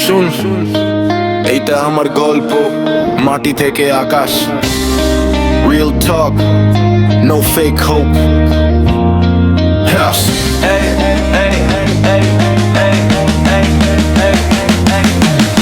শুন, এইটা আমার গল্প, মাটি থেকে আকাশ। Real talk, no fake hope. Yes. Hey, hey, hey, hey, hey, hey, hey, hey,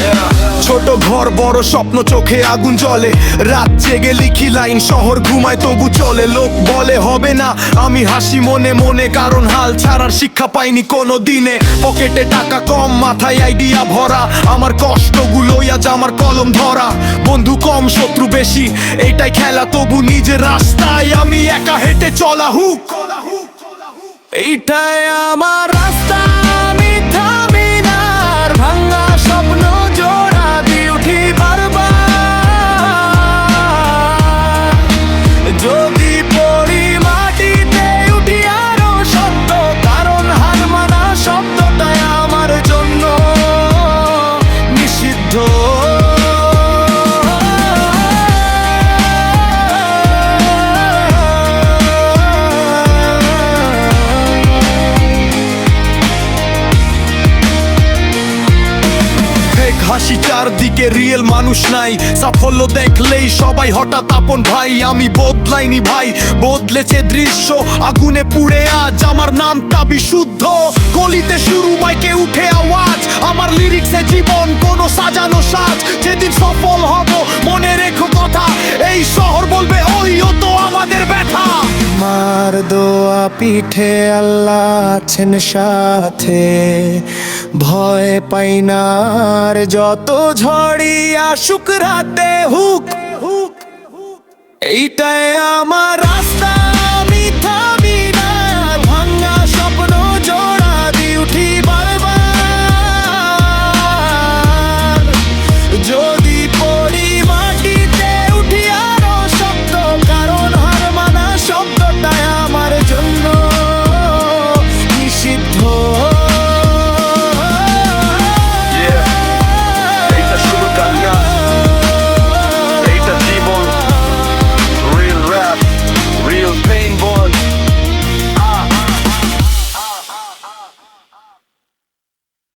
yeah. ছোট ঘর বড় স্বপ্ন, চোখে আগুন জ্বলে, রাত জেগে লিখি লাইন, শহর ঘুমায় তবু চলে। লোক বলে হবে না, আমি হাসি মনে মনে, কারণ হাল ছাড়ার শিক্ষা পাইনি কোনো দিনে। পকেটে টাকা কম, মাথায় আইডিয়া ভরা, আমার কষ্টগুলোই আজ আমার কলম ধরা। বন্ধু কম শত্রু বেশি, এইটাই খেলা, তবু নিজের রাস্তায় আমি একা হেঁটে চলা। হুক, এইটাই আমার রাস্তা, আমি থামি না, আর ভাঙা স্বপ্ন জোড়া দিয়ে উঠি বারবার। যদি পড়ি মাটিতে উঠি আরো শব্দ, কারণ হার মানা শব্দটাই আমার জন্য নিষিদ্ধ। হাসি চারদিকে, রিয়েল মানুষ নাই, সাফল্য দেখলেই সবাই হঠাৎ আপন ভাই। আমি বদলাইনি ভাই, বদলেছে দৃশ্য, আগুনে পুড়ে আজ আমার নামটা বিশুদ্ধ। গলিতে শুরু, মাইকে উঠে আওয়াজ, আমার লিরিক্সে জীবন কোনো সাজানো সাজ। যেদিন সফল হব মনে রেখো কথা, এই শহর বলবে ওই ও তো আমাদের ব্যথা। মার দোয়া পিঠে, আল্লাহ আছেন সাথে, ভয় পাই না আর যত ঝড়ি আসুক রাতে। হুক, এইটাই আমার রাস্তা।